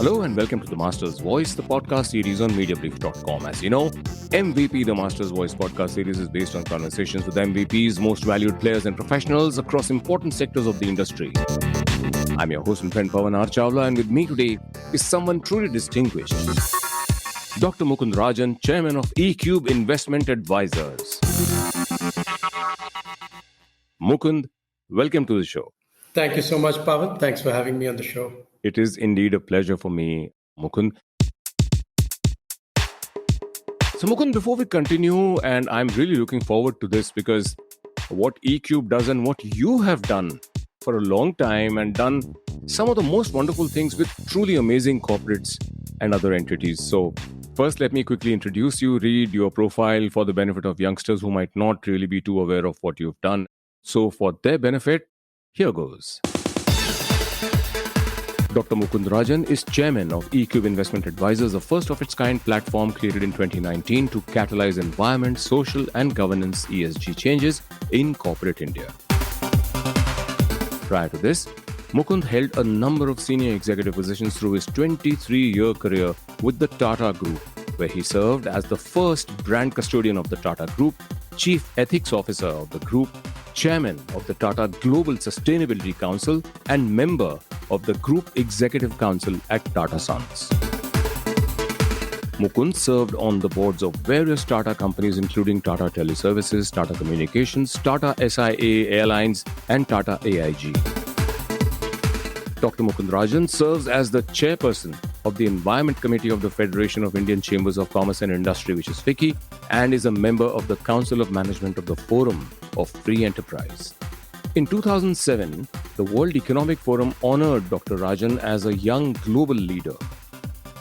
Hello and welcome to The Master's Voice, the podcast series on Mediabrief.com. As you know, MVP, the Master's Voice podcast series, is based on conversations with MVPs, most valued players and professionals across important sectors of the industry. I'm your host and friend Pavan Chawla, and with me today is someone truly distinguished. Dr. Mukund Rajan, Chairman of ECube Investment Advisors. Mukund, welcome to the show. Thank you so much, Pavan. Thanks for having me on the show. It is indeed a pleasure for me, Mukund. So Mukund, before we continue, and I'm really looking forward to this because what eCube does and what you have done for a long time and done some of the most wonderful things with truly amazing corporates and other entities. So first, let me quickly introduce you, read your profile for the benefit of youngsters who might not really be too aware of what you've done. So for their benefit, here goes. Dr. Mukund Rajan is chairman of ECube Investment Advisors, a first-of-its-kind platform created in 2019 to catalyze environment, social and governance ESG changes in corporate India. Prior to this, Mukund held a number of senior executive positions through his 23-year career with the Tata Group, where he served as the first brand custodian of the Tata Group, chief ethics officer of the group, chairman of the Tata Global Sustainability Council, and member of the Group Executive Council at Tata Sons. Mukund served on the boards of various Tata companies including Tata Teleservices, Tata Communications, Tata SIA Airlines, and Tata AIG. Dr. Mukund Rajan serves as the chairperson of the Environment Committee of the Federation of Indian Chambers of Commerce and Industry, which is FICCI, and is a member of the Council of Management of the Forum of Free Enterprise. In 2007, the World Economic Forum honored Dr. Rajan as a young global leader.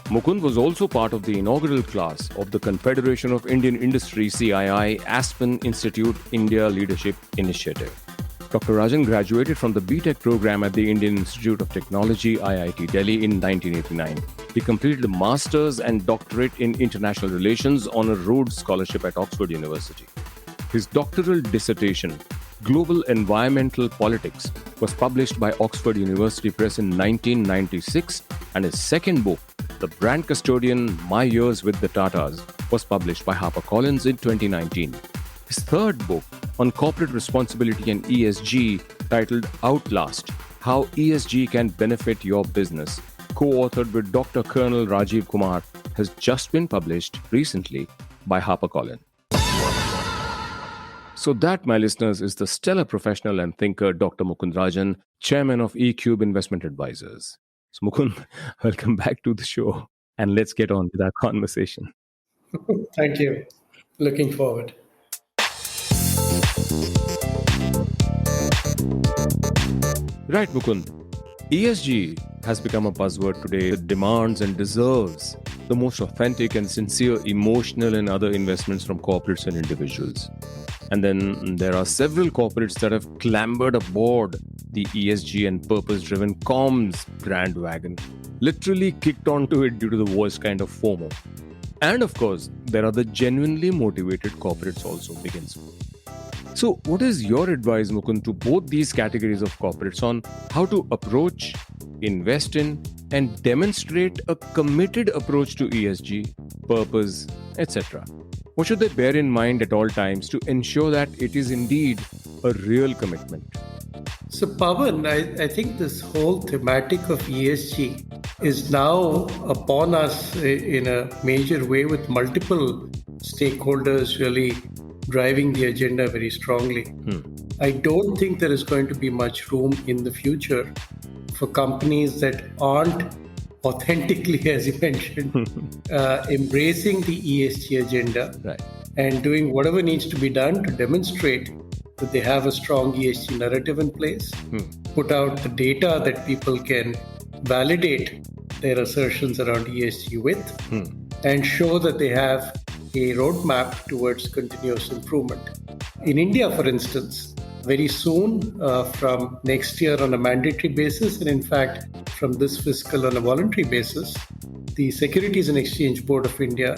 Mukund was also part of the inaugural class of the Confederation of Indian Industry CII Aspen Institute India Leadership Initiative. Dr. Rajan graduated from the BTech program at the Indian Institute of Technology, IIT Delhi in 1989. He completed a master's and doctorate in international relations on a Rhodes Scholarship at Oxford University. His doctoral dissertation, Global Environmental Politics, was published by Oxford University Press in 1996, and his second book, The Brand Custodian, My Years with the Tatas, was published by HarperCollins in 2019. His third book, on corporate responsibility and ESG, titled Outlast, How ESG Can Benefit Your Business, co-authored with Dr. Colonel Rajiv Kumar, has just been published recently by HarperCollins. So that, my listeners, is the stellar professional and thinker Dr. Mukund Rajan, chairman of ECube Investment Advisors. So Mukund, welcome back to the show, and let's get on with our conversation. Thank you. Looking forward. Right, Mukund. ESG has become a buzzword today. It demands and deserves the most authentic and sincere emotional and other investments from corporates and individuals. And then there are several corporates that have clambered aboard the ESG and purpose-driven comms bandwagon, literally kicked onto it due to the worst kind of FOMO. And of course, there are the genuinely motivated corporates also begins. So what is your advice, Mukund, to both these categories of corporates on how to approach, invest in, and demonstrate a committed approach to ESG, purpose, etc.? What should they bear in mind at all times to ensure that it is indeed a real commitment? So, Pavan, I think this whole thematic of ESG is now upon us in a major way, with multiple stakeholders really driving the agenda very strongly. I don't think there is going to be much room in the future for companies that aren't authentically, as you mentioned, embracing the ESG agenda, Right, and doing whatever needs to be done to demonstrate that they have a strong ESG narrative in place, put out the data that people can validate their assertions around ESG with, and show that they have a roadmap towards continuous improvement. In India, for instance, very soon, from next year on a mandatory basis, and in fact, from this fiscal on a voluntary basis, the Securities and Exchange Board of India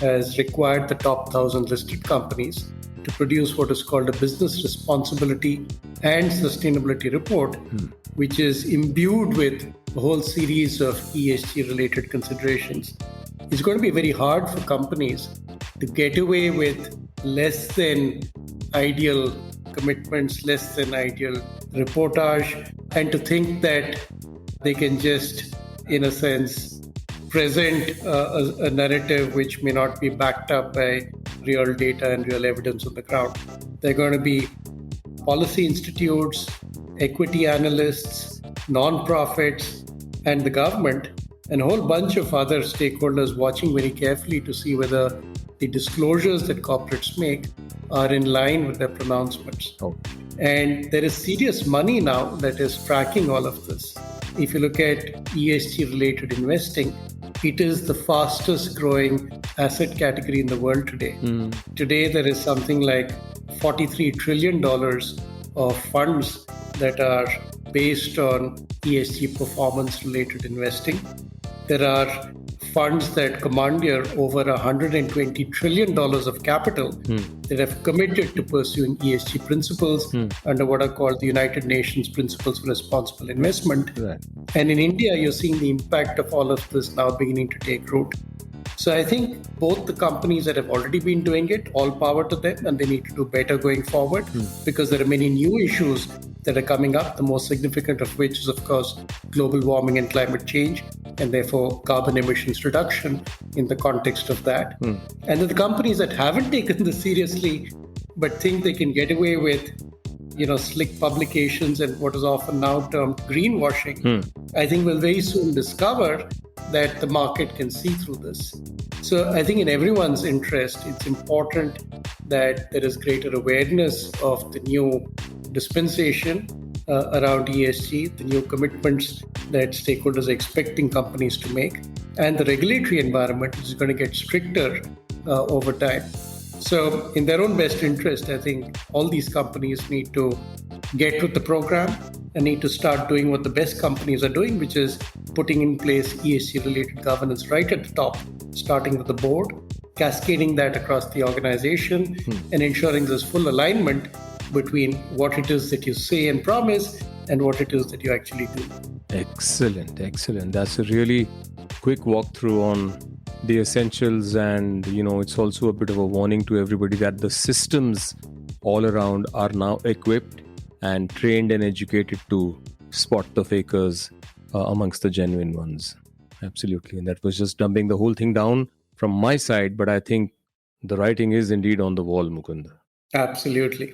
has required the top 1,000 listed companies to produce what is called a business responsibility and sustainability report, which is imbued with a whole series of ESG related considerations. It's going to be very hard for companies to get away with less than ideal commitments, less than ideal reportage, and to think that they can just, in a sense, present a narrative which may not be backed up by real data and real evidence on the ground. There are going to be policy institutes, equity analysts, non-profits, and the government, and a whole bunch of other stakeholders watching very carefully to see whether the disclosures that corporates make are in line with their pronouncements. And there is serious money now that is tracking all of this. If you look at ESG-related investing, it is the fastest growing asset category in the world today. Today, there is something like $43 trillion of funds that are based on ESG performance-related investing. There are funds that commandeer over $120 trillion of capital that have committed to pursuing ESG principles under what are called the United Nations Principles for Responsible Investment. Right. And in India, you're seeing the impact of all of this now beginning to take root. So I think both the companies that have already been doing it, all power to them, and they need to do better going forward because there are many new issues that are coming up, the most significant of which is, of course, global warming and climate change, and therefore carbon emissions reduction in the context of that. And the companies that haven't taken this seriously but think they can get away with, slick publications and what is often now termed greenwashing, I think will very soon discover that the market can see through this. So I think in everyone's interest, it's important that there is greater awareness of the new dispensation around ESG, the new commitments that stakeholders are expecting companies to make, and the regulatory environment is going to get stricter over time. So in their own best interest, I think all these companies need to get with the program and need to start doing what the best companies are doing, which is putting in place ESG-related governance right at the top, starting with the board, cascading that across the organization, and ensuring there's full alignment between what it is that you say and promise and what it is that you actually do. Excellent. That's a really quick walkthrough on the essentials, and it's also a bit of a warning to everybody that the systems all around are now equipped and trained and educated to spot the fakers amongst the genuine ones. Absolutely. And that was just dumping the whole thing down from my side, but I think the writing is indeed on the wall, Mukund. Absolutely.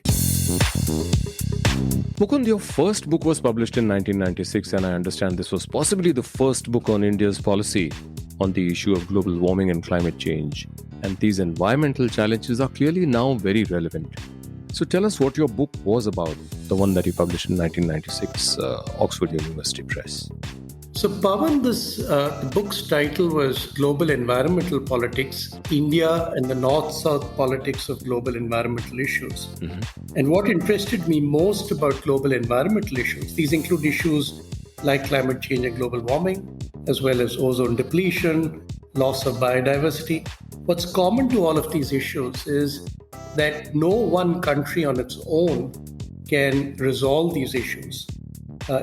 Mukund, your first book was published in 1996, and I understand this was possibly the first book on India's policy on the issue of global warming and climate change. And these environmental challenges are clearly now very relevant. So tell us what your book was about, the one that you published in 1996, Oxford University Press. So Pavan, the book's title was Global Environmental Politics, India and the North-South Politics of Global Environmental Issues. And what interested me most about global environmental issues, these include issues like climate change and global warming, as well as ozone depletion, loss of biodiversity. What's common to all of these issues is that no one country on its own can resolve these issues.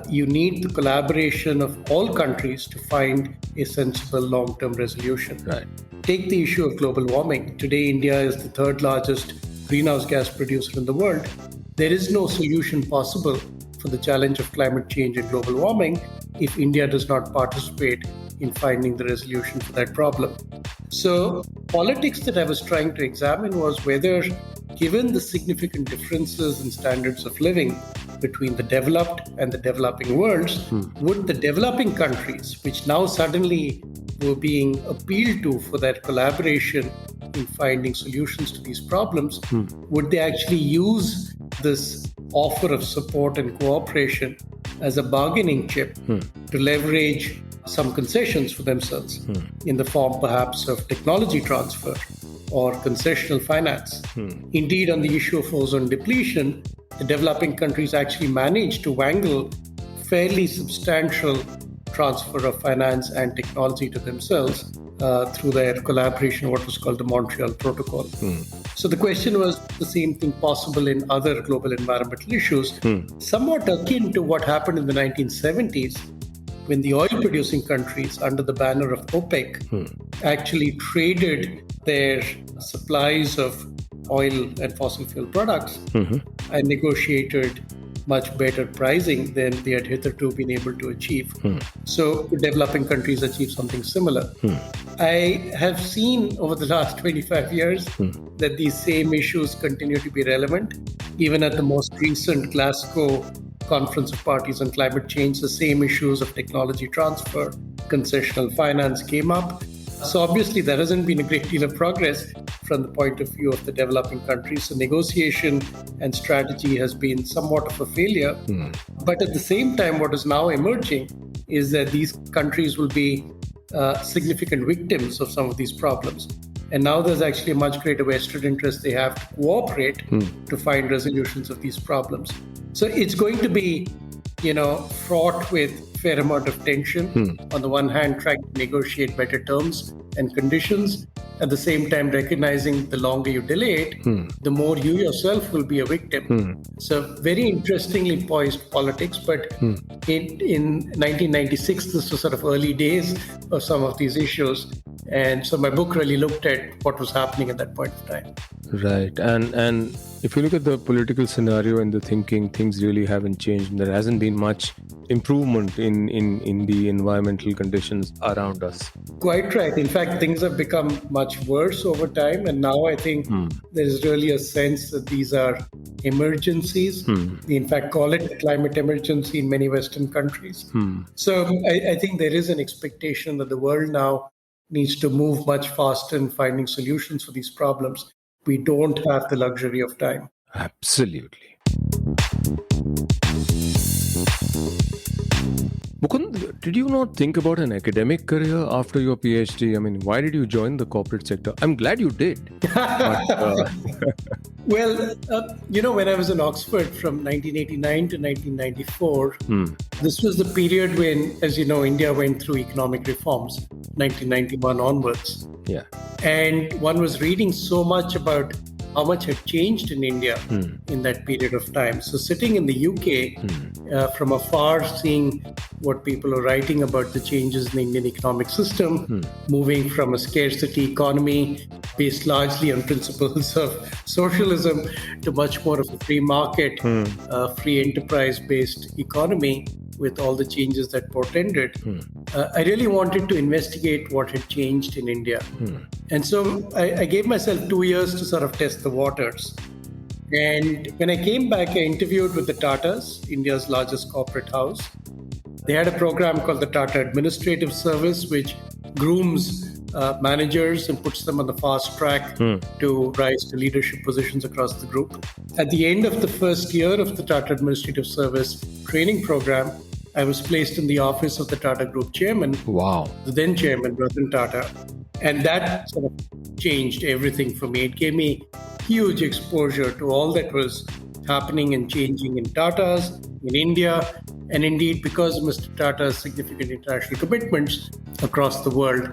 You need the collaboration of all countries to find a sensible long-term resolution. Right. Take the issue of global warming. Today, India is the third largest greenhouse gas producer in the world. There is no solution possible for the challenge of climate change and global warming if India does not participate in finding the resolution for that problem. So, politics that I was trying to examine was whether, given the significant differences in standards of living between the developed and the developing worlds, would the developing countries, which now suddenly were being appealed to for that collaboration in finding solutions to these problems, would they actually use this offer of support and cooperation as a bargaining chip to leverage some concessions for themselves in the form perhaps of technology transfer or concessional finance? Indeed, on the issue of ozone depletion, the developing countries actually managed to wangle fairly substantial transfer of finance and technology to themselves through their collaboration, what was called the Montreal Protocol. So the question was the same thing possible in other global environmental issues, somewhat akin to what happened in the 1970s when the oil-producing countries under the banner of OPEC actually traded their supplies of oil and fossil fuel products and negotiated much better pricing than they had hitherto been able to achieve. So developing countries achieve something similar. I have seen over the last 25 years that these same issues continue to be relevant. Even at the most recent Glasgow Conference of Parties on Climate Change, the same issues of technology transfer, concessional finance came up. So obviously there hasn't been a great deal of progress from the point of view of the developing countries. So negotiation and strategy has been somewhat of a failure. But at the same time, what is now emerging is that these countries will be significant victims of some of these problems. And now there's actually a much greater vested interest they have to cooperate to find resolutions of these problems. So it's going to be, fraught with a fair amount of tension. On the one hand, trying to negotiate better terms and conditions. At the same time, recognizing the longer you delay it, the more you yourself will be a victim. So very interestingly poised politics. But in 1996, this was sort of early days of some of these issues. And so my book really looked at what was happening at that point of time. Right. And if you look at the political scenario and the thinking, things really haven't changed. There hasn't been much improvement in the environmental conditions around us. Quite right. In fact, things have become much worse over time. And now I think there's really a sense that these are emergencies. We in fact call it a climate emergency in many Western countries. So I think there is an expectation that the world now needs to move much faster in finding solutions for these problems. We don't have the luxury of time. Absolutely. Mukund, did you not think about an academic career after your PhD? I mean, why did you join the corporate sector? I'm glad you did. But, Well, when I was in Oxford from 1989 to 1994, this was the period when, as you know, India went through economic reforms, 1991 onwards. Yeah. And one was reading so much about how much had changed in India in that period of time. So sitting in the UK, from afar, seeing what people are writing about the changes in the Indian economic system, moving from a scarcity economy based largely on principles of socialism to much more of a free market, free enterprise-based economy with all the changes that portended. I really wanted to investigate what had changed in India. And so I gave myself 2 years to sort of test the waters. And when I came back, I interviewed with the Tatas, India's largest corporate house. They had a program called the Tata Administrative Service, which grooms managers and puts them on the fast track to rise to leadership positions across the group. At the end of the first year of the Tata Administrative Service training program, I was placed in the office of the Tata Group chairman, wow, the then chairman, Ratan Tata. And that sort of changed everything for me. It gave me huge exposure to all that was happening and changing in Tatas, in India, and indeed because of Mr. Tata's significant international commitments across the world.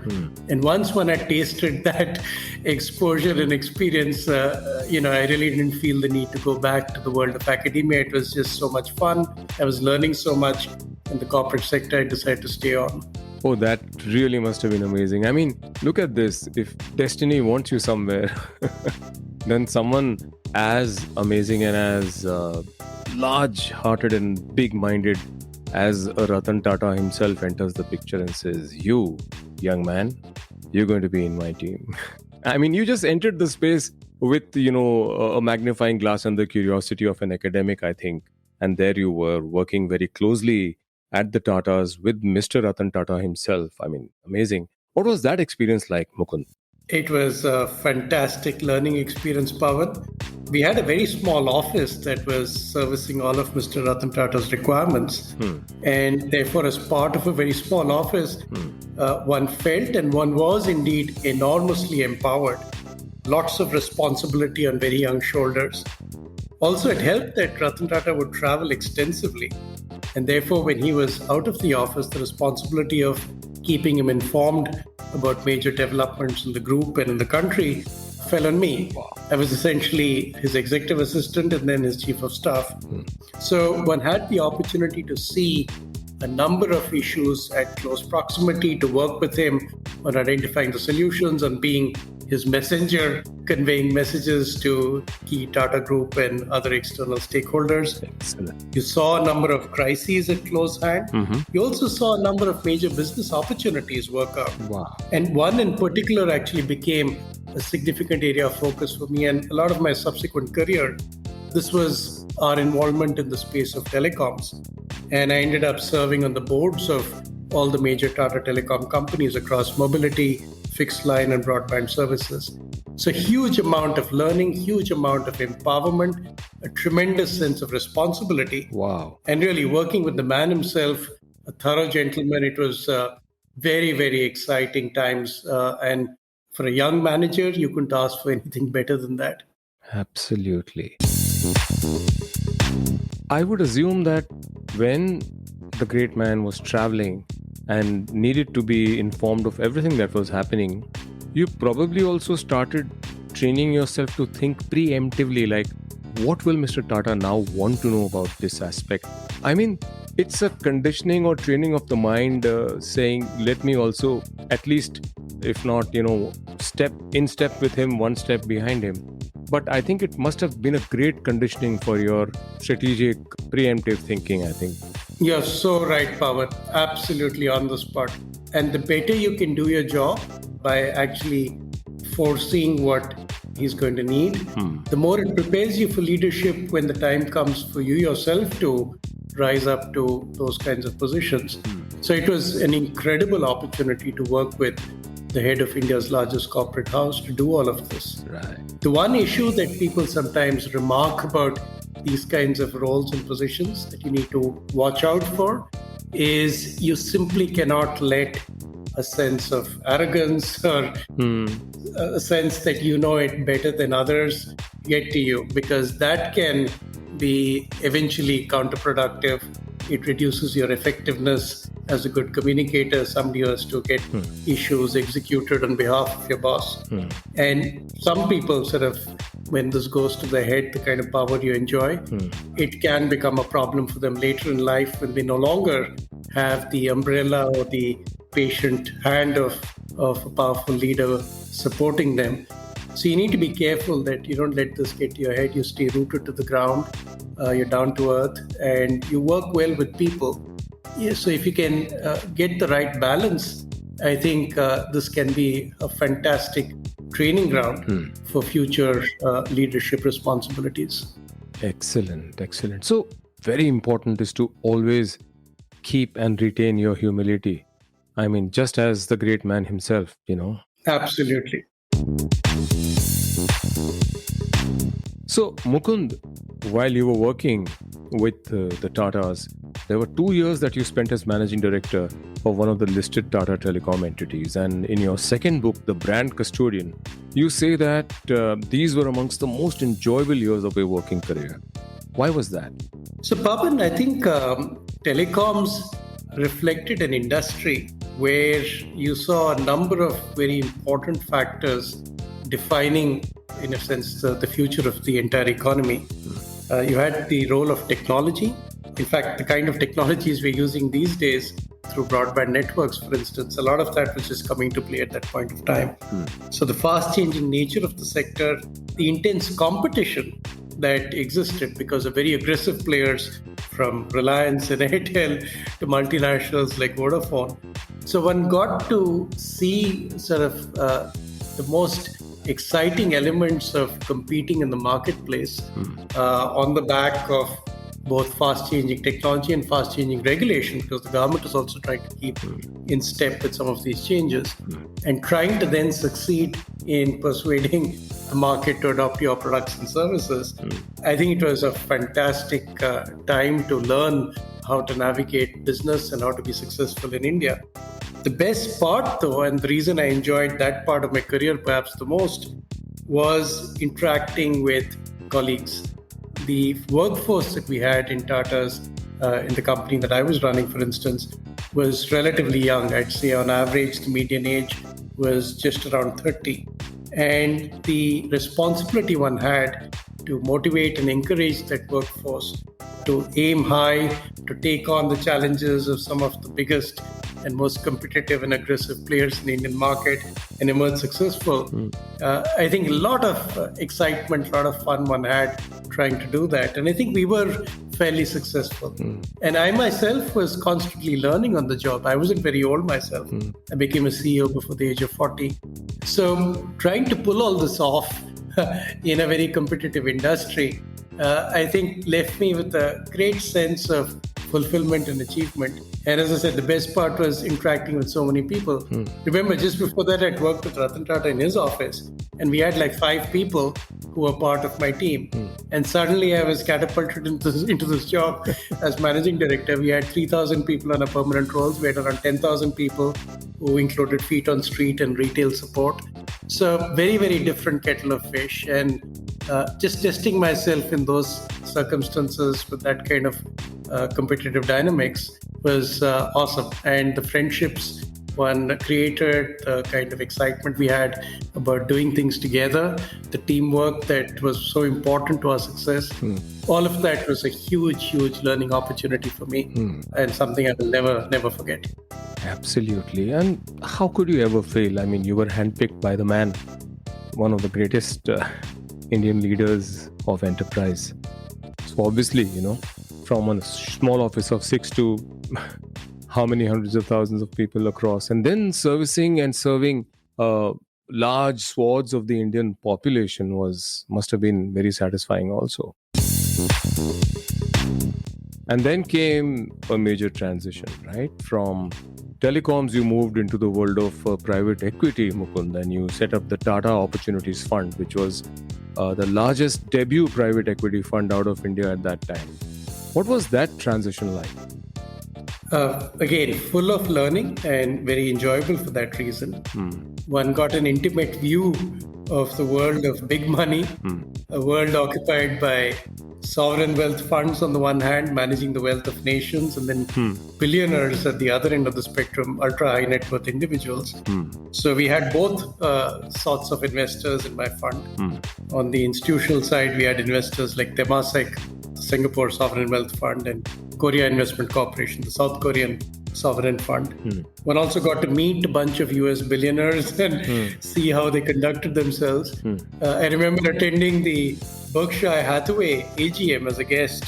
And once one had tasted that exposure and experience, I really didn't feel the need to go back to the world of academia. It was just so much fun. I was learning so much. In the corporate sector, I decided to stay on. Oh, that really must have been amazing. I mean, look at this. If destiny wants you somewhere, then someone as amazing and as large-hearted and big-minded as Ratan Tata himself enters the picture and says, "You, young man, you're going to be in my team." I mean, you just entered the space with, a magnifying glass and the curiosity of an academic, I think. And there you were working very closely at the Tatas with Mr. Ratan Tata himself. I mean, amazing. What was that experience like, Mukund? It was a fantastic learning experience, Pavan. We had a very small office that was servicing all of Mr. Ratan Tata's requirements. And therefore, as part of a very small office, one felt and one was indeed enormously empowered. Lots of responsibility on very young shoulders. Also, it helped that Ratan Tata would travel extensively. And therefore, when he was out of the office, the responsibility of keeping him informed about major developments in the group and in the country fell on me. I was essentially his executive assistant and then his chief of staff. So one had the opportunity to see a number of issues at close proximity, to work with him on identifying the solutions, on being his messenger, conveying messages to key Tata Group and other external stakeholders. Excellent. You saw a number of crises at close hand. You also saw a number of major business opportunities work out. Wow. And one in particular actually became a significant area of focus for me and a lot of my subsequent career. This was our involvement in the space of telecoms. And I ended up serving on the boards of all the major Tata Telecom companies across mobility, fixed line and broadband services. So huge amount of learning, huge amount of empowerment, a tremendous sense of responsibility. Wow. And really working with the man himself, a thorough gentleman. It was very, very exciting times. And for a young manager, you couldn't ask for anything better than that. Absolutely. I would assume that when the great man was traveling and needed to be informed of everything that was happening, you probably also started training yourself to think preemptively, like, what will Mr. Tata now want to know about this aspect? I mean, it's a conditioning or training of the mind saying, let me also, at least, if not, step with him, one step behind him. But I think it must have been a great conditioning for your strategic, preemptive thinking, I think. You're so right, Pavan. Absolutely on the spot. And the better you can do your job by actually foreseeing what he's going to need, the more it prepares you for leadership when the time comes for you yourself to rise up to those kinds of positions. So it was an incredible opportunity to work with the head of India's largest corporate house to do all of this. Right. The one issue that people sometimes remark about these kinds of roles and positions that you need to watch out for is you simply cannot let a sense of arrogance or a sense that you know it better than others get to you, because that can be eventually counterproductive. It reduces your effectiveness as a good communicator, somebody who has to get issues executed on behalf of your boss. And some people sort of, when this goes to the head, the kind of power you enjoy, it can become a problem for them later in life when they no longer have the umbrella or the patient hand of a powerful leader supporting them. So you need to be careful that you don't let this get to your head. You stay rooted to the ground, you're down to earth, and you work well with people. Yeah, so if you can get the right balance, I think this can be a fantastic training ground for future leadership responsibilities. Excellent, excellent. So very important is to always keep and retain your humility. I mean, just as the great man himself, Absolutely. So, Mukund, while you were working with the Tatas, there were 2 years that you spent as managing director of one of the listed Tata Telecom entities. And in your second book, The Brand Custodian, you say that these were amongst the most enjoyable years of your working career. Why was that? So, Pavan, I think telecoms reflected an industry where you saw a number of very important factors defining, in a sense, the future of the entire economy. You had the role of technology. In fact, the kind of technologies we're using these days through broadband networks, for instance, a lot of that was just coming to play at that point of time. So the fast-changing nature of the sector, the intense competition that existed because of very aggressive players from Reliance and Airtel to multinationals like Vodafone. So one got to see sort of the most exciting elements of competing in the marketplace on the back of both fast-changing technology and fast-changing regulation, because the government is also trying to keep in step with some of these changes and trying to then succeed in persuading the market to adopt your products and services. I think it was a fantastic time to learn how to navigate business and how to be successful in India. The best part, though, and the reason I enjoyed that part of my career perhaps the most, was interacting with colleagues. The workforce that we had in Tata's, in the company that I was running, for instance, was relatively young. I'd say on average, the median age was just around 30. and the responsibility one had to motivate and encourage that workforce to aim high, to take on the challenges of some of the biggest and most competitive and aggressive players in the Indian market and emerge successful. I think a lot of excitement, a lot of fun one had trying to do that. And I think we were fairly successful. And I myself was constantly learning on the job. I wasn't very old myself. I became a CEO before the age of 40. So trying to pull all this off in a very competitive industry, I think left me with a great sense of fulfillment and achievement. And as I said, the best part was interacting with so many people. Remember, just before that, I'd worked with Ratan Tata in his office, and we had like 5 people who were part of my team. And suddenly I was catapulted into this job as managing director. We had 3,000 people on a permanent roles. We had around 10,000 people who included feet on street and retail support. So very, very different kettle of fish. And just testing myself in those circumstances with that kind of competitive dynamics was awesome. And the friendships one created, the kind of excitement we had about doing things together, the teamwork that was so important to our success, all of that was a huge, huge learning opportunity for me and something I will never forget. Absolutely. And how could you ever fail? I mean, you were handpicked by the man, one of the greatest Indian leaders of enterprise. So obviously, from a small office of 6 to how many hundreds of thousands of people across, and then servicing and serving large swaths of the Indian population must have been very satisfying also. And then came a major transition, right? From telecoms, you moved into the world of private equity, Mukund, and you set up the Tata Opportunities Fund, which was the largest debut private equity fund out of India at that time. What was that transition like? Again, full of learning and very enjoyable for that reason. One got an intimate view of the world of big money, a world occupied by sovereign wealth funds on the one hand, managing the wealth of nations, and then billionaires at the other end of the spectrum, ultra high net worth individuals. So we had both sorts of investors in my fund. On the institutional side, we had investors like Temasek, the Singapore Sovereign Wealth Fund, and Korea Investment Corporation, the South Korean sovereign fund. One also got to meet a bunch of US billionaires and see how they conducted themselves. I remember attending the Berkshire Hathaway AGM as a guest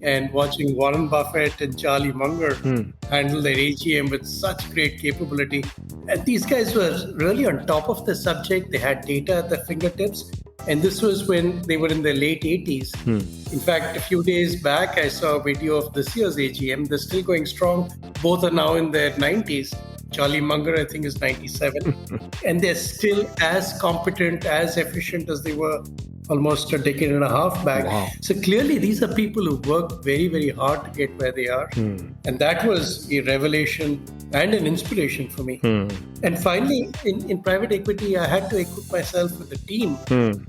and watching Warren Buffett and Charlie Munger handle their AGM with such great capability. And these guys were really on top of the subject. They had data at their fingertips. And this was when they were in their late 80s. In fact, a few days back, I saw a video of this year's AGM. They're still going strong. Both are now in their 90s. Charlie Munger, I think, is 97. And they're still as competent, as efficient as they were almost a decade and a half back. Wow. So clearly, these are people who work very, very hard to get where they are. And that was a revelation and an inspiration for me. And finally, in private equity, I had to equip myself with a team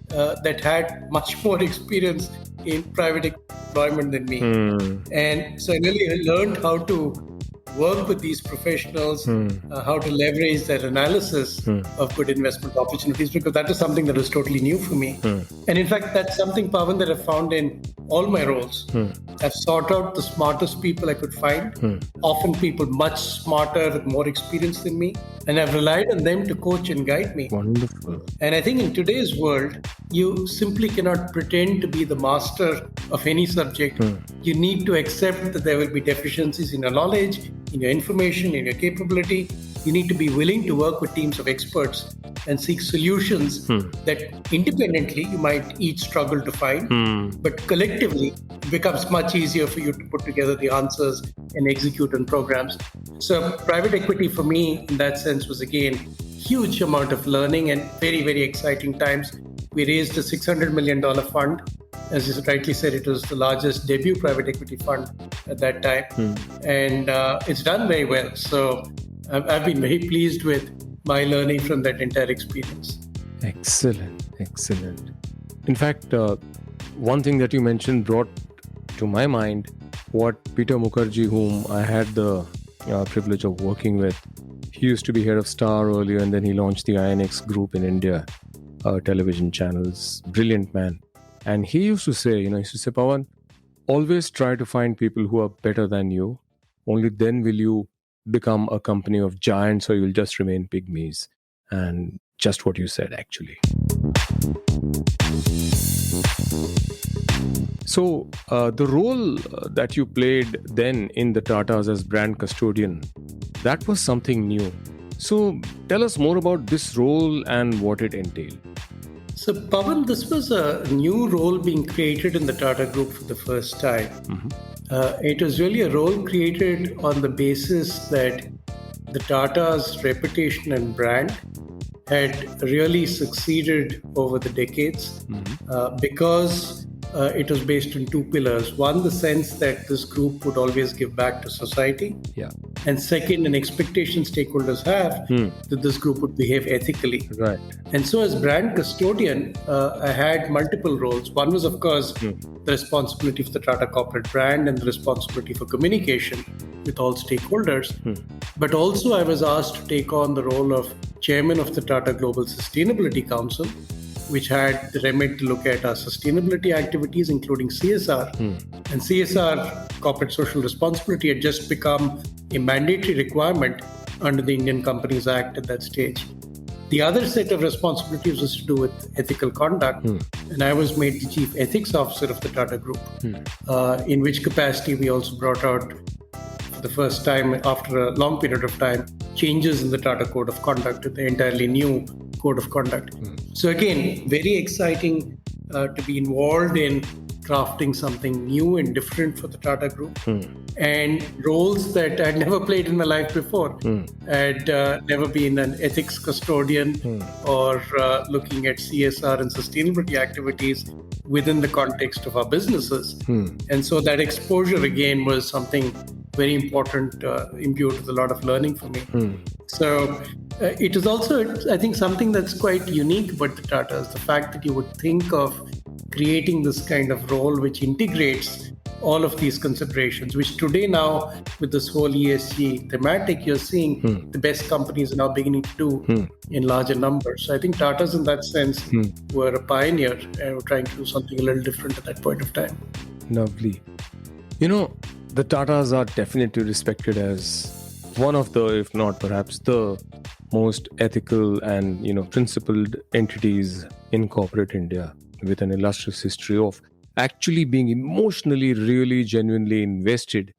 that had much more experience in private employment than me. And so I really learned how to work with these professionals, how to leverage their analysis of good investment opportunities, because that is something that was totally new for me. And in fact, that's something, Pavan, that I've found in all my roles. I've sought out the smartest people I could find, often people much smarter with more experience than me, and I've relied on them to coach and guide me. Wonderful. And I think in today's world, you simply cannot pretend to be the master of any subject. You need to accept that there will be deficiencies in your knowledge, in your information, in your capability. You need to be willing to work with teams of experts and seek solutions that independently you might each struggle to find, but collectively it becomes much easier for you to put together the answers and execute on programs. So private equity for me in that sense was again huge amount of learning and very, very exciting times. We raised a $600 million fund. As you rightly said, it was the largest debut private equity fund at that time. And it's done very well. So I've been very pleased with my learning from that entire experience. Excellent. In fact, one thing that you mentioned brought to my mind what Peter Mukherjee, whom I had the privilege of working with. He used to be head of Star earlier, and then he launched the INX group in India. television channels. Brilliant man. And he used to say, Pavan, always try to find people who are better than you. Only then will you become a company of giants, or you'll just remain pygmies. And just what you said, actually. So, the role that you played then in the Tatas as brand custodian, that was something new. So, tell us more about this role and what it entailed. So, Pavan, this was a new role being created in the Tata Group for the first time. Mm-hmm. It was really a role created on the basis that the Tata's reputation and brand had really succeeded over the decades, because it was based on two pillars. One, the sense that this group would always give back to society. Yeah. And second, an expectation stakeholders have that this group would behave ethically. Right. And so as brand custodian, I had multiple roles. One was, of course, the responsibility for the Tata corporate brand and the responsibility for communication with all stakeholders. But also I was asked to take on the role of chairman of the Tata Global Sustainability Council, which had the remit to look at our sustainability activities, including CSR. And CSR, corporate social responsibility, had just become a mandatory requirement under the Indian Companies Act at that stage. The other set of responsibilities was to do with ethical conduct, and I was made the Chief Ethics Officer of the Tata Group, in which capacity we also brought out, for the first time after a long period of time, changes in the Tata Code of Conduct, the entirely new Code of Conduct. So again, very exciting to be involved in crafting something new and different for the Tata Group, and roles that I'd never played in my life before. I'd never been an ethics custodian or looking at CSR and sustainability activities within the context of our businesses. And so that exposure again was something very important, imbued with a lot of learning for me. So it is also, I think, something that's quite unique about the Tatas, the fact that you would think of creating this kind of role which integrates all of these considerations, which today now with this whole ESG thematic, you're seeing the best companies are now beginning to do in larger numbers. So I think Tatas in that sense were a pioneer and were trying to do something a little different at that point of time. Lovely. The Tatas are definitely respected as one of the, if not perhaps the most ethical and, principled entities in corporate India, with an illustrious history of actually being emotionally, really, genuinely invested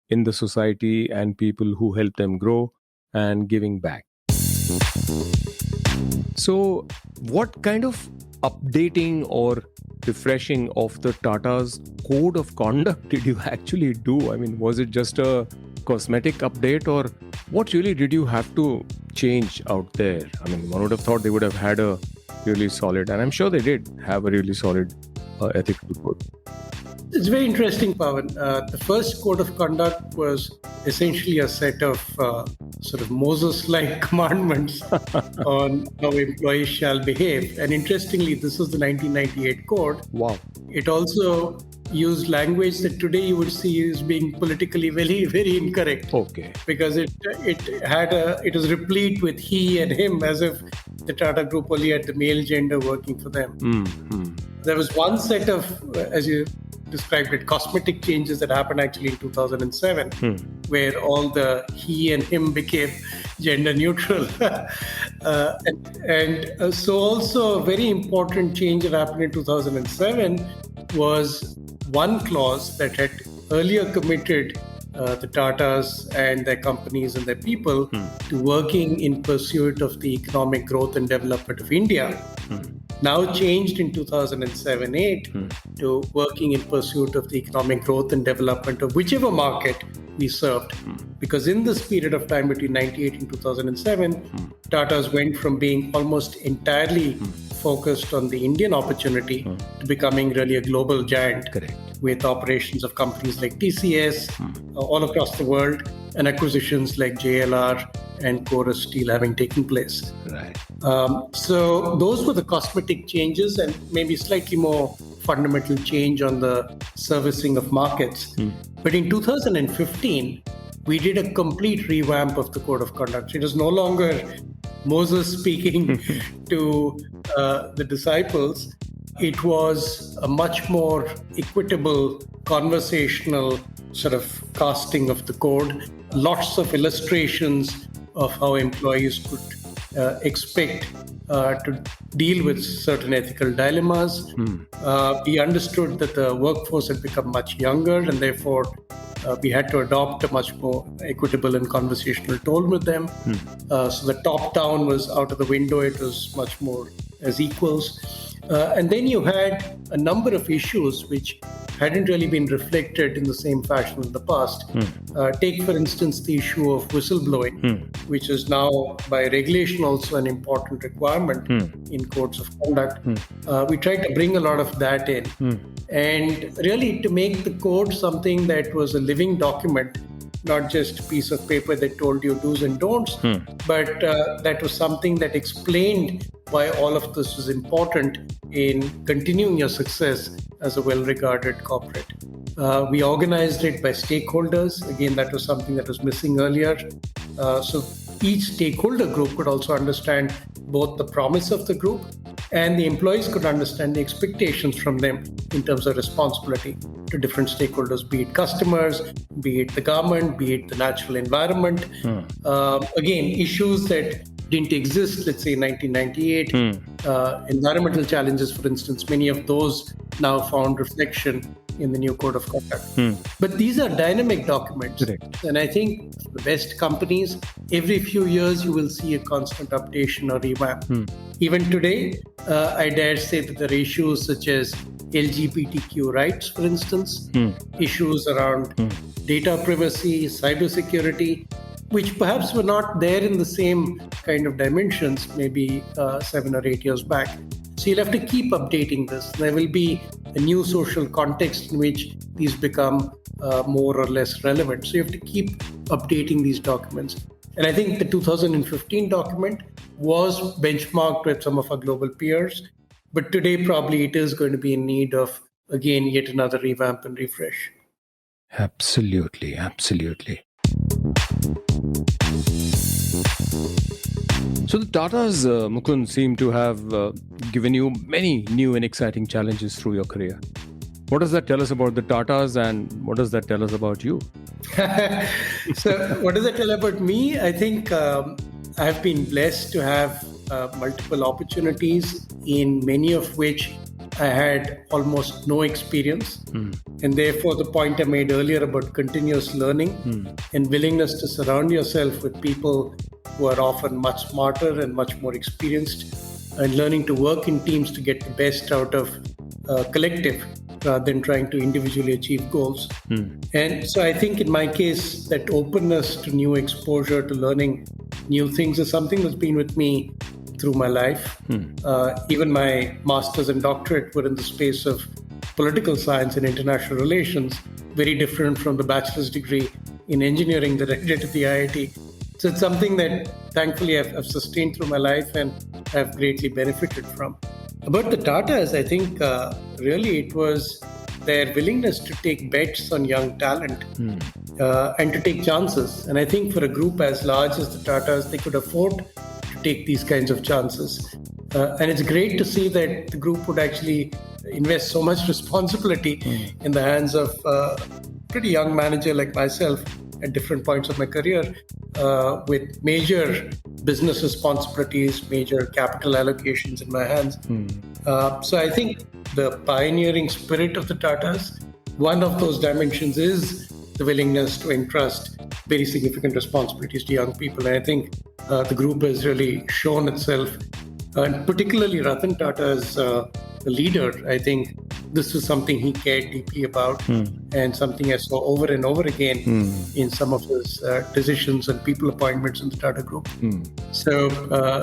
in the society and people who help them grow and giving back. So, what kind of updating or refreshing of the Tata's code of conduct did you actually do? I mean, was it just a cosmetic update, or what really did you have to change out there? I mean, one would have thought they would have had a really solid, and I'm sure they did have a really solid ethical code. It's very interesting, Pavan. The first code of conduct was essentially a set of sort of Moses-like commandments on how employees shall behave. And interestingly, this was the 1998 code. Wow. It also used language that today you would see as being politically very, very incorrect. Okay. Because it was replete with he and him, as if the Tata Group only had the male gender working for them. There was one set of, as you described it, cosmetic changes that happened actually in 2007, where all the he and him became gender neutral. So also a very important change that happened in 2007 was one clause that had earlier committed the Tatas and their companies and their people to working in pursuit of the economic growth and development of India. Now changed in 2007-8 to working in pursuit of the economic growth and development of whichever market we served. Because in this period of time between 98 and 2007, Tatas went from being almost entirely focused on the Indian opportunity to becoming really a global giant. Correct. With operations of companies like TCS all across the world, and acquisitions like JLR and Chorus Steel having taken place. Right. So those were the cosmetic changes, and maybe slightly more fundamental change on the servicing of markets. But in 2015, we did a complete revamp of the Code of Conduct. It is no longer Moses speaking to the disciples. It was a much more equitable, conversational sort of casting of the code. Lots of illustrations of how employees could expect to deal with certain ethical dilemmas. We understood that the workforce had become much younger, and therefore we had to adopt a much more equitable and conversational tone with them. So the top-down was out of the window. It was much more as equals. And then you had a number of issues which hadn't really been reflected in the same fashion in the past. Take, for instance, the issue of whistleblowing, which is now by regulation also an important requirement in codes of conduct. We tried to bring a lot of that in and really to make the code something that was a living document, not just a piece of paper that told you do's and don'ts, but that was something that explained why all of this was important in continuing your success as a well-regarded corporate. We organized it by stakeholders. Again, that was something that was missing earlier. So each stakeholder group could also understand both the promise of the group and the employees could understand the expectations from them in terms of responsibility to different stakeholders, be it customers, be it the government, be it the natural environment. Again, issues that didn't exist, let's say, in 1998. Environmental challenges, for instance, many of those now found reflection in the new code of conduct. But these are dynamic documents. Correct. And I think the best companies, every few years, you will see a constant updation or revamp. Even today, I dare say that there are issues such as LGBTQ rights, for instance, issues around data privacy, cybersecurity, which perhaps were not there in the same kind of dimensions maybe 7 or 8 years back. So you'll have to keep updating this. There will be a new social context in which these become more or less relevant. So you have to keep updating these documents. And I think the 2015 document was benchmarked with some of our global peers. But today, probably it is going to be in need of, again, yet another revamp and refresh. Absolutely, absolutely. So the Tatas, Mukund, seem to have given you many new and exciting challenges through your career. What does that tell us about the Tatas and what does that tell us about you? So what does that tell about me? I think I've been blessed to have multiple opportunities, in many of which I had almost no experience. And therefore, the point I made earlier about continuous learning and willingness to surround yourself with people who are often much smarter and much more experienced, and learning to work in teams to get the best out of collective rather than trying to individually achieve goals. And so I think in my case, that openness to new exposure, to learning new things is something that's been with me through my life. Even my master's and doctorate were in the space of political science and international relations, very different from the bachelor's degree in engineering that I did at the IIT. So it's something that thankfully I've sustained through my life and have greatly benefited from. About the Tatas, I think really it was their willingness to take bets on young talent and to take chances. And I think for a group as large as the Tatas, they could afford to take these kinds of chances. And it's great to see that the group would actually invest so much responsibility in the hands of a pretty young manager like myself at different points of my career, with major business responsibilities, major capital allocations in my hands. So I think the pioneering spirit of the Tatas, one of those dimensions is the willingness to entrust very significant responsibilities to young people. And I think the group has really shown itself, and particularly Ratan Tata as the leader. I think this was something he cared deeply about and something I saw over and over again in some of his decisions and people appointments in the Tata Group. So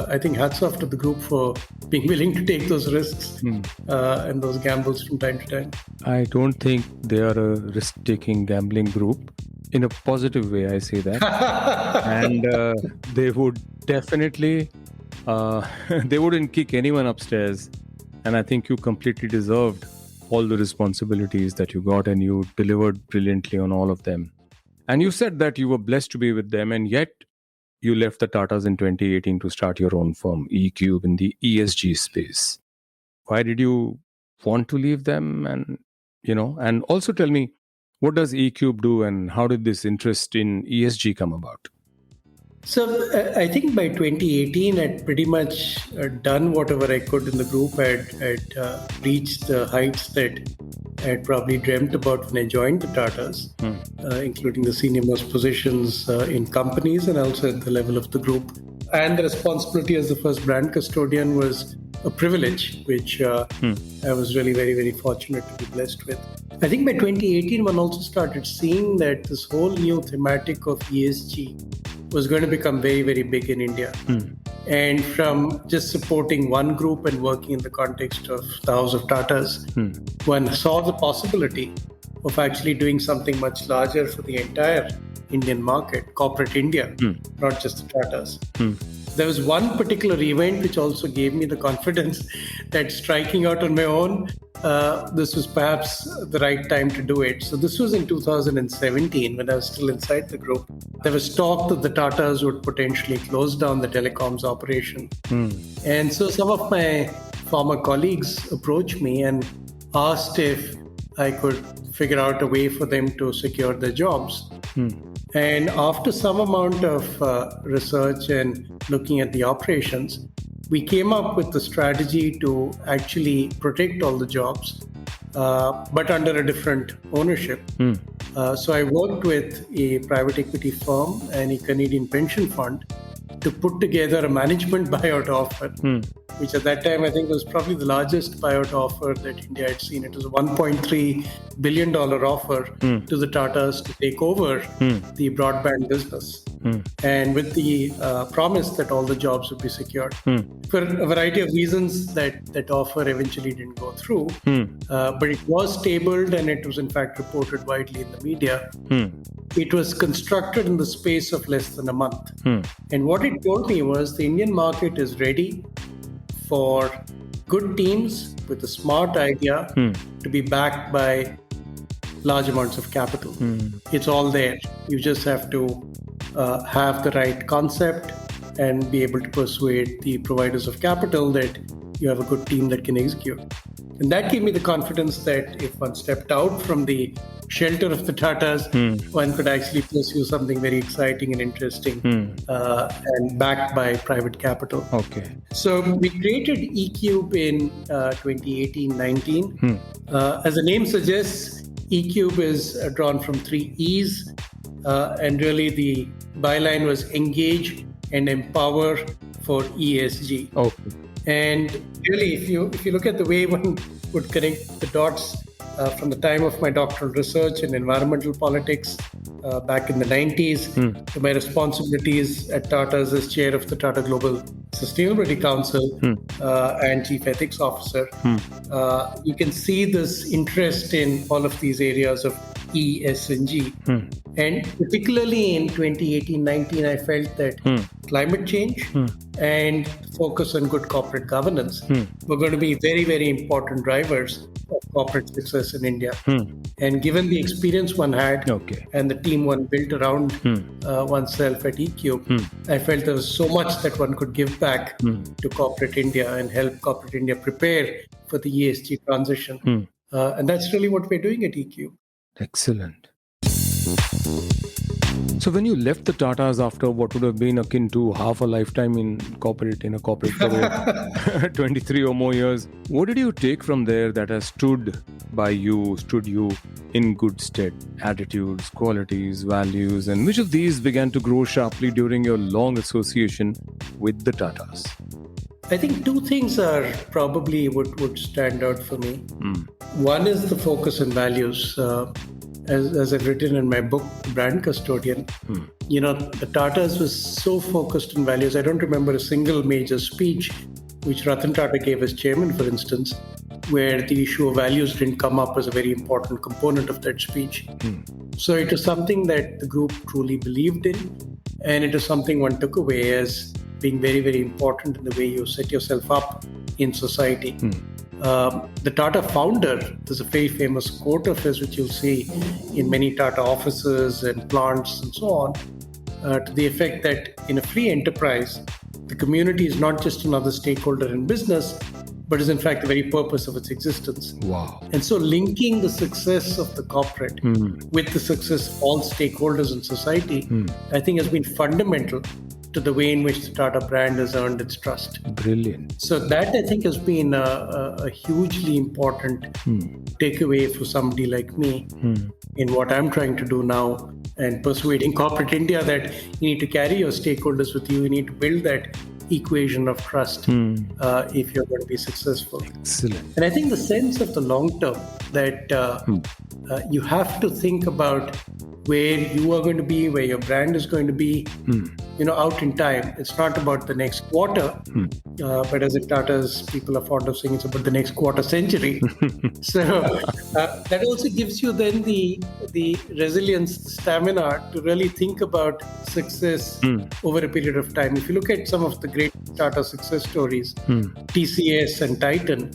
I think hats off to the group for being willing to take those risks and those gambles from time to time. I don't think they are a risk-taking gambling group. In a positive way, I say that. And they would definitely, they wouldn't kick anyone upstairs. And I think you completely deserved all the responsibilities that you got, and you delivered brilliantly on all of them. And you said that you were blessed to be with them, and yet you left the Tatas in 2018 to start your own firm, ECube, in the ESG space. Why did you want to leave them? And also tell me, what does ECube do and how did this interest in ESG come about? So I think by 2018, I'd pretty much done whatever I could in the group. I'd reached the heights that I had probably dreamt about when I joined the Tatas, including the senior most positions in companies and also at the level of the group. And the responsibility as the first brand custodian was a privilege, which I was really very, very fortunate to be blessed with. I think by 2018, one also started seeing that this whole new thematic of ESG was going to become very, very big in India. And from just supporting one group and working in the context of the House of Tatas, one saw the possibility of actually doing something much larger for the entire Indian market, corporate India, not just the Tatas. There was one particular event which also gave me the confidence that striking out on my own, this was perhaps the right time to do it. So this was in 2017 when I was still inside the group. There was talk that the Tatas would potentially close down the telecoms operation. And so some of my former colleagues approached me and asked if I could figure out a way for them to secure their jobs. And after some amount of research and looking at the operations, we came up with the strategy to actually protect all the jobs, but under a different ownership. So I worked with a private equity firm and a Canadian pension fund to put together a management buyout offer, which at that time I think was probably the largest buyout offer that India had seen. It was a $1.3 billion offer to the Tatas to take over the broadband business. And with the promise that all the jobs would be secured. For a variety of reasons, that offer eventually didn't go through, but it was tabled and it was in fact reported widely in the media. It was constructed in the space of less than a month. And what it told me was the Indian market is ready for good teams with a smart idea to be backed by large amounts of capital. It's all there. You just have to have the right concept and be able to persuade the providers of capital that you have a good team that can execute. And that gave me the confidence that if one stepped out from the shelter of the Tatas, one could actually pursue something very exciting and interesting and backed by private capital. Okay. So we created ECube in 2018-19. As the name suggests, ECube is drawn from 3 E's. And really the byline was engage and empower for ESG. Okay. And really, if you look at the way one would connect the dots from the time of my doctoral research in environmental politics back in the 90s to my responsibilities at Tata's as chair of the Tata Global Sustainability Council and chief ethics officer, you can see this interest in all of these areas of E, S, and G. And particularly in 2018-19, I felt that climate change and focus on good corporate governance were going to be very, very important drivers of corporate success in India. And given the experience one had and the team one built around oneself at ECube, I felt there was so much that one could give back to corporate India and help corporate India prepare for the ESG transition. And that's really what we're doing at ECube. Excellent. So when you left the Tatas after what would have been akin to half a lifetime in a corporate career, 23 or more years, what did you take from there that has stood you in good stead? Attitudes, qualities, values, and which of these began to grow sharply during your long association with the Tatas? I think 2 things are probably what would stand out for me. One is the focus on values. As I've written in my book, Brand Custodian, the Tatas was so focused on values. I don't remember a single major speech which Ratan Tata gave as chairman, for instance, where the issue of values didn't come up as a very important component of that speech. So it was something that the group truly believed in, and it is something one took away as being very, very important in the way you set yourself up in society. The Tata founder, there's a very famous quote of his which you'll see in many Tata offices and plants and so on. to the effect that in a free enterprise, the community is not just another stakeholder in business, but is in fact the very purpose of its existence. Wow. And so linking the success of the corporate with the success of all stakeholders in society, I think has been fundamental to the way in which the Tata brand has earned its trust. Brilliant. So that, I think, has been a hugely important takeaway for somebody like me in what I'm trying to do now and persuading corporate India that you need to carry your stakeholders with you. You need to build that equation of trust if you're going to be successful. Excellent. And I think the sense of the long term that you have to think about where you are going to be, where your brand is going to be, out in time. It's not about the next quarter, but as in Tata's people are fond of saying, it's about the next quarter century. So that also gives you then the resilience, the stamina to really think about success over a period of time. If you look at some of the great Tata success stories, TCS and Titan,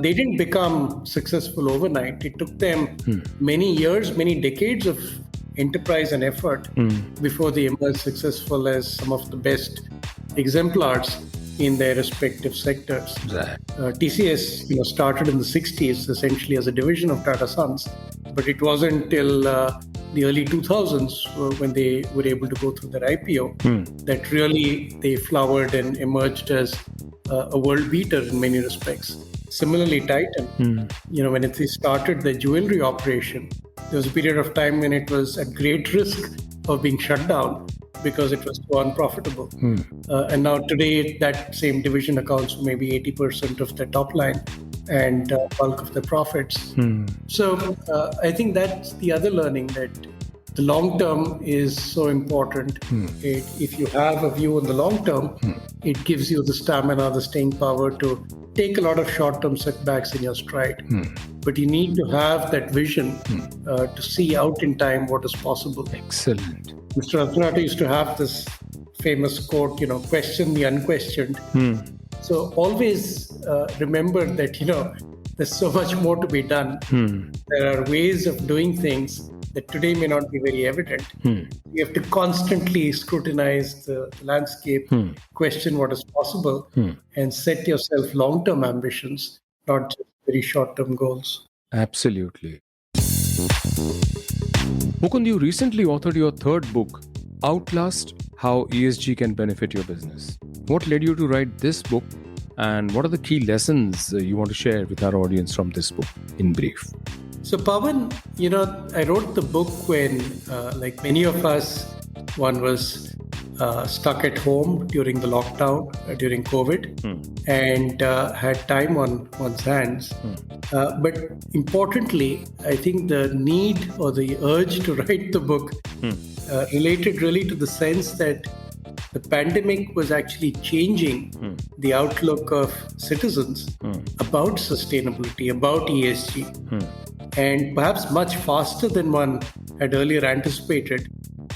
they didn't become successful overnight. It took them many years, many decades of enterprise and effort before they emerged successful as some of the best exemplars in their respective sectors. Right. TCS, started in the 60s essentially as a division of Tata Sons, but it wasn't till the early 2000s when they were able to go through their IPO that really they flowered and emerged as a world beater in many respects. Similarly, Titan, when it started the jewelry operation, there was a period of time when it was at great risk of being shut down because it was so unprofitable. And now today, that same division accounts for maybe 80% of the top line and bulk of the profits. So I think that's the other learning, that the long term is so important. If you have a view on the long term, it gives you the stamina, the staying power to take a lot of short-term setbacks in your stride. But you need to have that vision to see out in time what is possible. Excellent. Mr. Ratan Tata used to have this famous quote, question the unquestioned. So always remember that, there's so much more to be done. There are ways of doing things that today may not be very evident. You have to constantly scrutinize the landscape, question what is possible, and set yourself long-term ambitions, not just very short-term goals. Absolutely. Mukund, you recently authored your third book, Outlast: How ESG Can Benefit Your Business. What led you to write this book, and what are the key lessons you want to share with our audience from this book, in brief? So, Pavan, I wrote the book when, like many of us, one was stuck at home during the lockdown, during COVID, and had time on one's hands. But importantly, I think the need or the urge to write the book related really to the sense that the pandemic was actually changing the outlook of citizens about sustainability, about ESG. And perhaps much faster than one had earlier anticipated,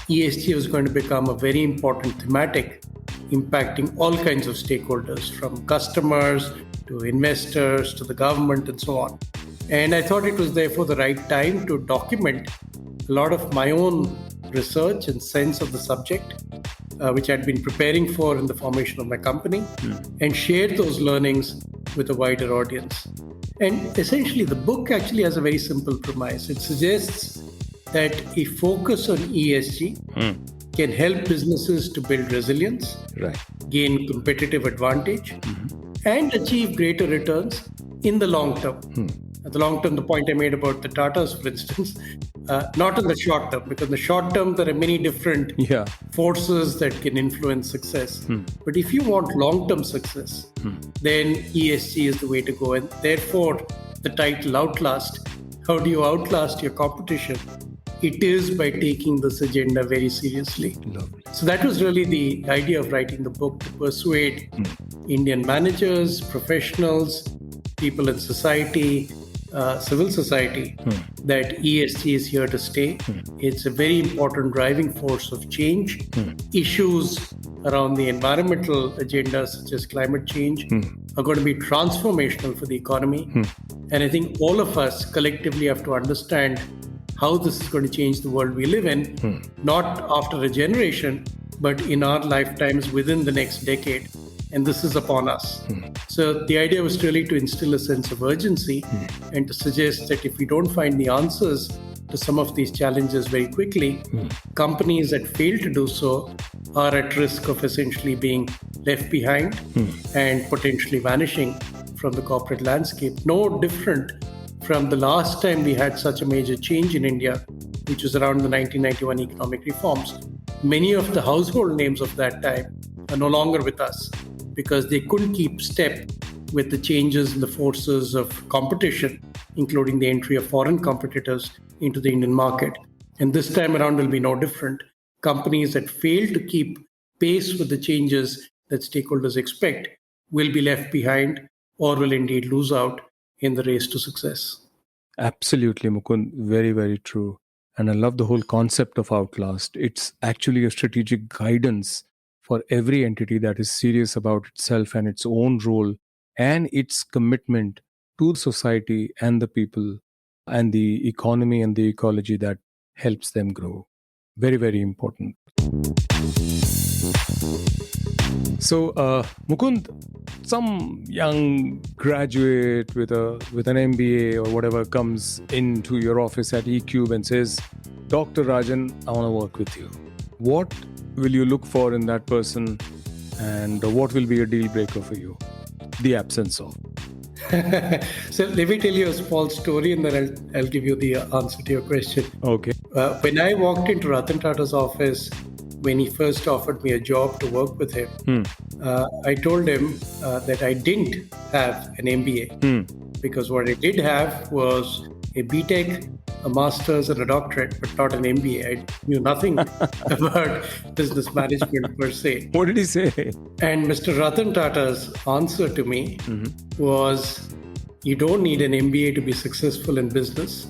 ESG was going to become a very important thematic impacting all kinds of stakeholders, from customers to investors to the government and so on. And I thought it was therefore the right time to document a lot of my own research and sense of the subject, which I'd been preparing for in the formation of my company, and share those learnings with a wider audience. And essentially, the book actually has a very simple premise. It suggests that a focus on ESG can help businesses to build resilience, gain competitive advantage, and achieve greater returns in the long term. The long term, the point I made about the Tatas, for instance, not in the short term, because in the short term, there are many different forces that can influence success. But if you want long-term success, then ESG is the way to go. And therefore, the title Outlast, how do you outlast your competition? It is by taking this agenda very seriously. Lovely. So that was really the idea of writing the book, to persuade Indian managers, professionals, people in society, civil society, that ESG is here to stay. It's a very important driving force of change. Issues around the environmental agenda, such as climate change, are going to be transformational for the economy. And I think all of us collectively have to understand how this is going to change the world we live in, not after a generation, but in our lifetimes within the next decade. And this is upon us. So the idea was really to instill a sense of urgency and to suggest that if we don't find the answers to some of these challenges very quickly, companies that fail to do so are at risk of essentially being left behind and potentially vanishing from the corporate landscape. No different from the last time we had such a major change in India, which was around the 1991 economic reforms. Many of the household names of that time are no longer with us because they couldn't keep step with the changes in the forces of competition, including the entry of foreign competitors into the Indian market. And this time around will be no different. Companies that fail to keep pace with the changes that stakeholders expect will be left behind or will indeed lose out in the race to success. Absolutely, Mukund. Very, very true. And I love the whole concept of Outlast. It's actually a strategic guidance for every entity that is serious about itself and its own role and its commitment to society and the people and the economy and the ecology that helps them grow. Very, very important. So, Mukund, some young graduate with an MBA or whatever comes into your office at ECube and says, Dr. Rajan, I want to work with you. What will you look for in that person and what will be a deal breaker for you? The absence of. So let me tell you a small story and then I'll give you the answer to your question. Okay. When I walked into Ratan Tata's office, when he first offered me a job to work with him, I told him that I didn't have an MBA because what I did have was a BTech, a master's and a doctorate, but not an MBA. I knew nothing about business management per se. What did he say? And Mr. Ratan Tata's answer to me was, you don't need an MBA to be successful in business.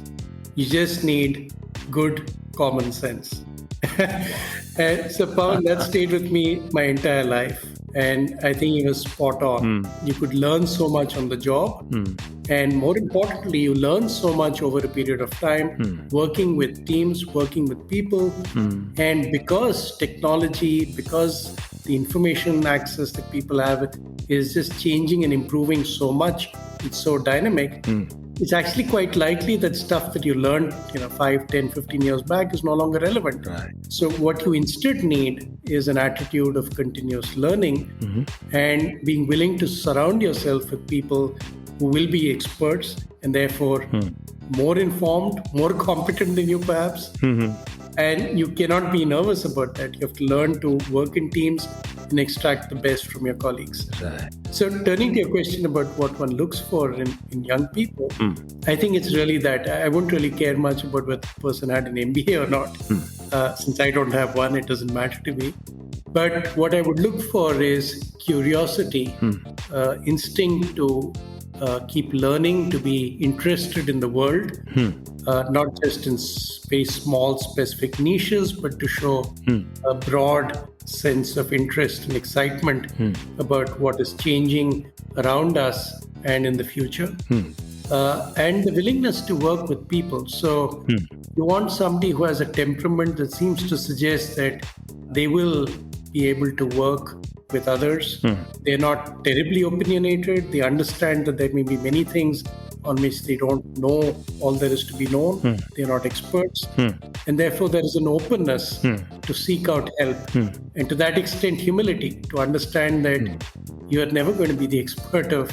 You just need good common sense. And so, Pavan, that stayed with me my entire life. And I think he was spot on. You could learn so much on the job. And more importantly, you learn so much over a period of time, working with teams, working with people. And because technology, because the information access that people have is just changing and improving so much, it's so dynamic. It's actually quite likely that stuff that you learned 5, 10, 15 years back is no longer relevant. Right. So what you instead need is an attitude of continuous learning and being willing to surround yourself with people who will be experts and therefore more informed, more competent than you perhaps. And you cannot be nervous about that. You have to learn to work in teams and extract the best from your colleagues. Right. So turning to your question about what one looks for in young people, I think it's really that. I wouldn't really care much about whether the person had an MBA or not. Since I don't have one, it doesn't matter to me. But what I would look for is curiosity, instinct to keep learning, to be interested in the world, not just in very small specific niches, but to show a broad sense of interest and excitement about what is changing around us and in the future. And the willingness to work with people. So you want somebody who has a temperament that seems to suggest that they will be able to work with others. They're not terribly opinionated. They understand that there may be many things on which they don't know all there is to be known. They're not experts. And therefore, there is an openness to seek out help. And to that extent, humility, to understand that you are never going to be the expert of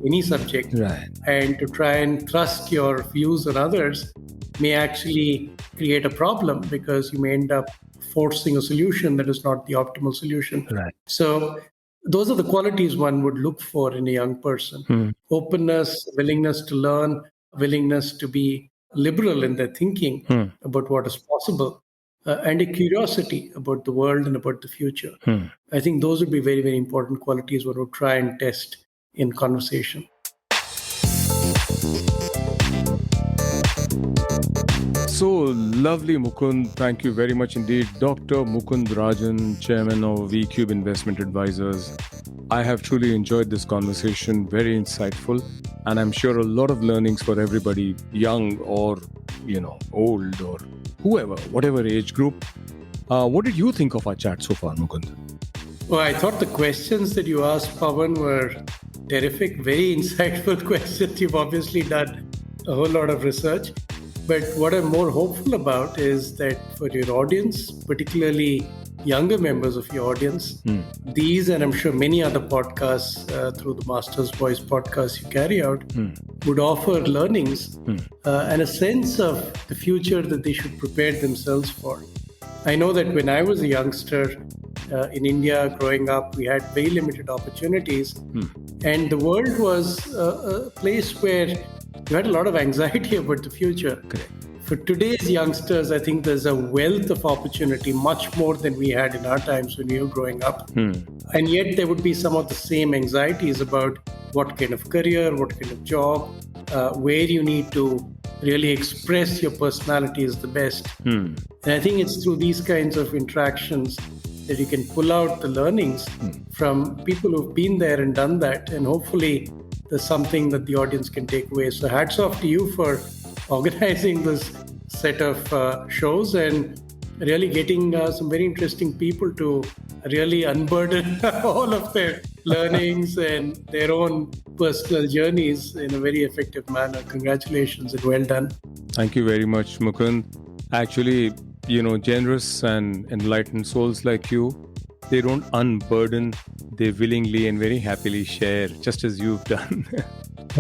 any subject. Right. And to try and thrust your views on others may actually create a problem because you may end up forcing a solution that is not the optimal solution. Right. So those are the qualities one would look for in a young person. Openness, willingness to learn, willingness to be liberal in their thinking about what is possible, and a curiosity about the world and about the future. I think those would be very, very important qualities one would try and test in conversation. So lovely, Mukund. Thank you very much indeed. Dr. Mukund Rajan, Chairman of ECube Investment Advisors. I have truly enjoyed this conversation, very insightful, and I'm sure a lot of learnings for everybody, young or old or whoever, whatever age group. What did you think of our chat so far, Mukund? Well, I thought the questions that you asked, Pavan, were terrific, very insightful questions. You've obviously done a whole lot of research. But what I'm more hopeful about is that for your audience, particularly younger members of your audience, these and I'm sure many other podcasts through the Master's Voice podcast you carry out would offer learnings and a sense of the future that they should prepare themselves for. I know that when I was a youngster in India growing up, we had very limited opportunities and the world was a place where you had a lot of anxiety about the future. Correct. For today's youngsters, I think there's a wealth of opportunity, much more than we had in our times when we were growing up. And yet there would be some of the same anxieties about what kind of career, what kind of job, where you need to really express your personality is the best. And I think it's through these kinds of interactions that you can pull out the learnings from people who've been there and done that. And hopefully there's something that the audience can take away. So hats off to you for organizing this set of shows and really getting some very interesting people to really unburden all of their learnings and their own personal journeys in a very effective manner. Congratulations and well done. Thank you very much, Mukund. Actually, generous and enlightened souls like you, they don't unburden, they willingly and very happily share, just as you've done.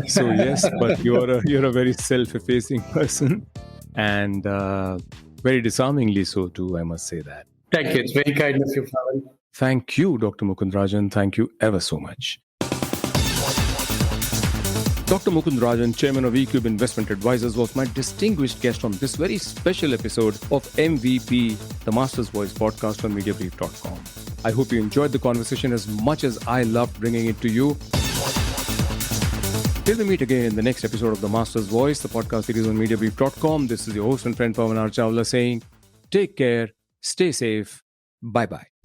So yes, but you're a very self-effacing person and very disarmingly so too, I must say that. Thank you. It's very kind of you, Pavan. Thank you, Dr. Mukund Rajan. Thank you ever so much. Dr. Mukund Rajan, Chairman of ECube Investment Advisors, was my distinguished guest on this very special episode of MVP, the Master's Voice podcast on Mediabrief.com. I hope you enjoyed the conversation as much as I loved bringing it to you. Till we meet again in the next episode of The Master's Voice, the podcast series on Mediabrief.com, this is your host and friend Pavan Chawla saying, take care, stay safe, bye-bye.